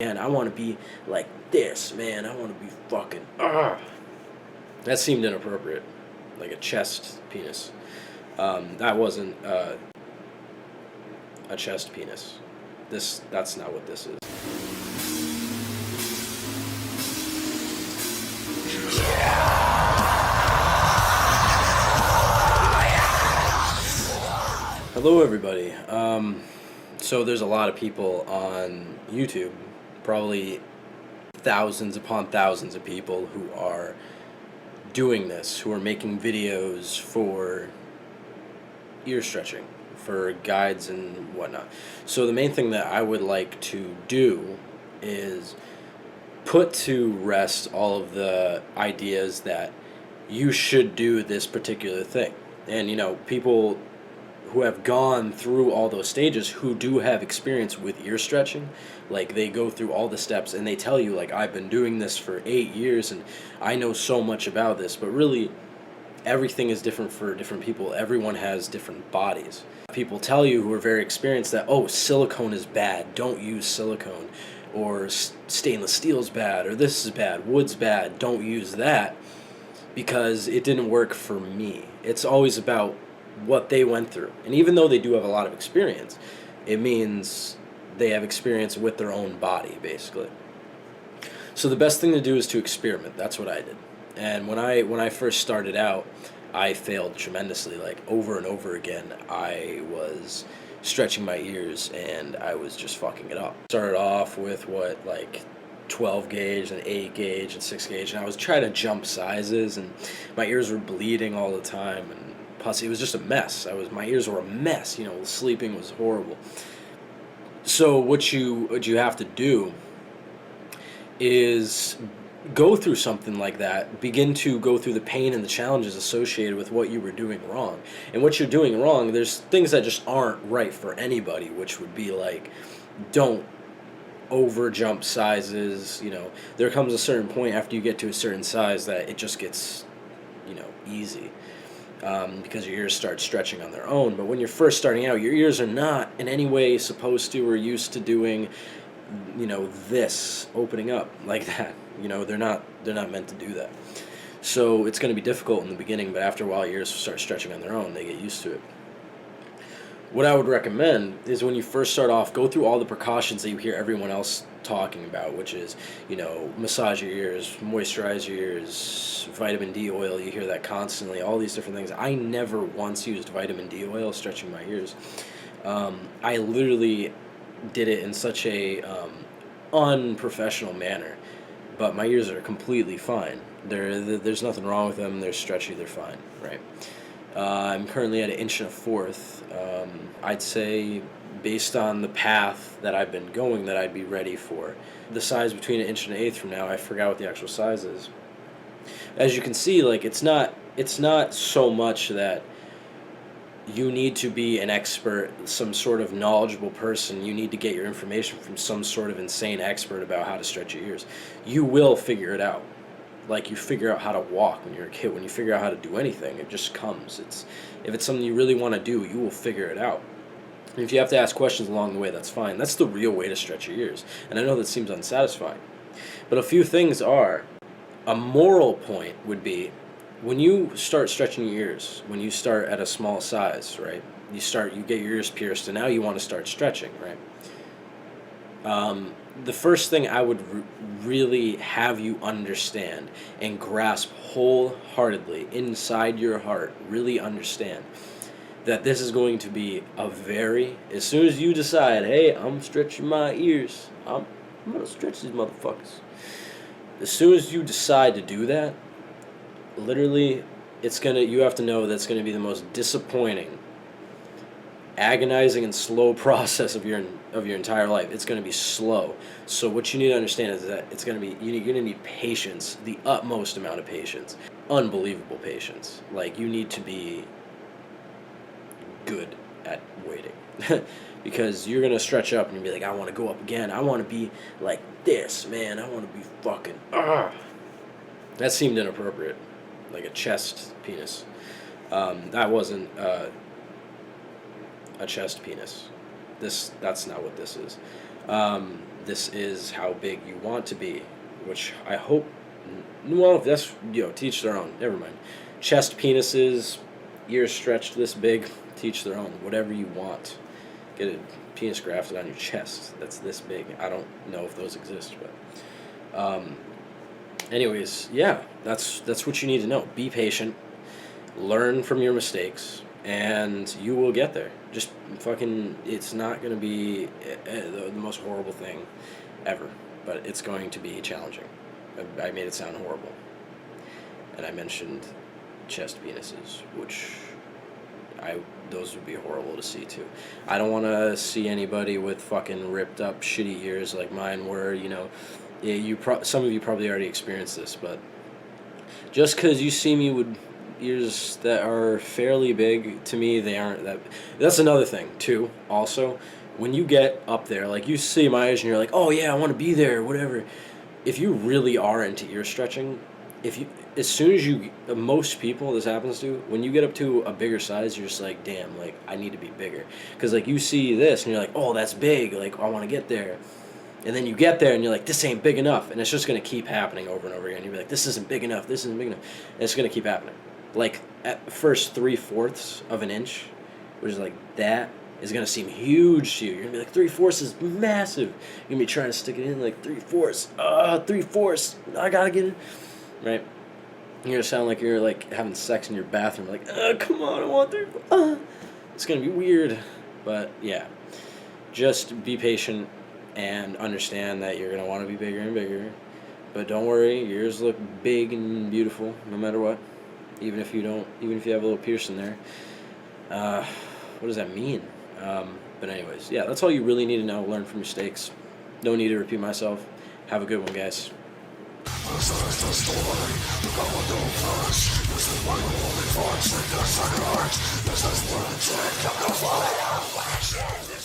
Man, I want to be like this, man. I want to be fucking. That seemed inappropriate, like a chest penis. That wasn't a chest penis. That's not what this is. Hello, everybody. So there's a lot of people on YouTube, probably thousands upon thousands of people who are doing this, who are making videos for ear stretching, for guides and whatnot. So the main thing that I would like to do is put to rest all of the ideas that you should do this particular thing. And, people who have gone through all those stages, who do have experience with ear stretching, like they go through all the steps and they tell you, like, I've been doing this for 8 years and I know so much about this. But really, everything is different for different people. Everyone has different bodies. People tell you, who are very experienced, that, oh, silicone is bad, don't use silicone, or stainless steel is bad, or this is bad, wood's bad, don't use that, because it didn't work for me. It's always about what they went through. And even though they do have a lot of experience, it means they have experience with their own body, basically. So the best thing to do is to experiment. That's what I did. And when I first started out, I failed tremendously. Like, over and over again, I was stretching my ears and I was just fucking it up. Started off with 12 gauge and 8 gauge and 6 gauge, and I was trying to jump sizes, and my ears were bleeding all the time, and pussy. It was just a mess. My ears were a mess. Sleeping was horrible. So what you have to do is go through something like that. Begin to go through the pain and the challenges associated with what you were doing wrong. And what you're doing wrong, there's things that just aren't right for anybody, which would be like, don't over jump sizes. There comes a certain point after you get to a certain size that it just gets easy. Because your ears start stretching on their own. But when you're first starting out, your ears are not in any way supposed to or used to doing, this, opening up like that. They're not meant to do that. So it's going to be difficult in the beginning, but after a while, your ears start stretching on their own. They get used to it. What I would recommend is, when you first start off, go through all the precautions that you hear everyone else talking about, which is, massage your ears, moisturize your ears, vitamin D oil. You hear that constantly, all these different things. I never once used vitamin D oil stretching my ears. I literally did it in such a unprofessional manner, but my ears are completely fine. There's nothing wrong with them. They're stretchy. They're fine, right? I'm currently at 1.25 inches. I'd say, based on the path that I've been going, that I'd be ready for the size between 1 inch and 1/8 from now. I forgot what the actual size is. As you can see, like, it's not so much that you need to be an expert, some sort of knowledgeable person. You need to get your information from some sort of insane expert about how to stretch your ears. You will figure it out. Like, you figure out how to walk when you're a kid. When you figure out how to do anything, it just comes. If it's something you really want to do, you will figure it out. And if you have to ask questions along the way, that's fine. That's the real way to stretch your ears. And I know that seems unsatisfying. But a few things are. A moral point would be, when you start stretching your ears, when you start at a small size, right? You get your ears pierced, and now you want to start stretching, right? The first thing I would really have you understand and grasp wholeheartedly inside your heart, really understand that this is going to be as soon as you decide, hey, I'm stretching my ears, I'm going to stretch these motherfuckers. As soon as you decide to do that, literally, you have to know that's going to be the most disappointing, agonizing, and slow process of your entire life. It's going to be slow. So what you need to understand is that you're going to need patience, the utmost amount of patience, unbelievable patience. Like, you need to be good at waiting. Because you're going to stretch up and you'll be like, I want to go up again. I want to be like this, man. I want to be fucking, That seemed inappropriate. Like a chest penis. That wasn't a chest penis. That's not what this is. this is how big you want to be, which I hope. Well, that's teach their own. Never mind. Chest penises, ears stretched this big. Teach their own. Whatever you want. Get a penis grafted on your chest. That's this big. I don't know if those exist, but. Anyways, yeah, that's what you need to know. Be patient, learn from your mistakes, and you will get there. Just fucking, it's not going to be the most horrible thing ever, but it's going to be challenging. I made it sound horrible. And I mentioned chest penises, which those would be horrible to see too. I don't want to see anybody with fucking ripped up shitty ears like mine were, yeah, some of you probably already experienced this, but just because you see me with ears that are fairly big, to me they aren't that. That's another thing too. Also, when you get up there, like you see my ears and you're like, oh yeah, I want to be there, whatever. If you really are into ear stretching, as soon as most people this happens to, when you get up to a bigger size, you're just like, damn, like I need to be bigger, because like you see this and you're like, oh that's big, like I want to get there. And then you get there and you're like, this ain't big enough. And it's just going to keep happening over and over again. You'll be like, this isn't big enough. This isn't big enough. And it's going to keep happening. Like, at first 3/4 of an inch, which is like that, is going to seem huge to you. You're going to be like, 3/4 is massive. You're going to be trying to stick it in like 3/4. 3/4. I got to get it. Right? You're going to sound like you're like having sex in your bathroom. Like, come on, I want 3/4. It's going to be weird. But yeah, just be patient. And understand that you're going to want to be bigger and bigger. But don't worry, yours look big and beautiful no matter what. Even if you have a little piercing there. What does that mean? But anyways, yeah, that's all you really need to know. Learn from mistakes. No need to repeat myself. Have a good one, guys. This is the story, the no flesh. This is my only voice in the second. This is what it takes to follow.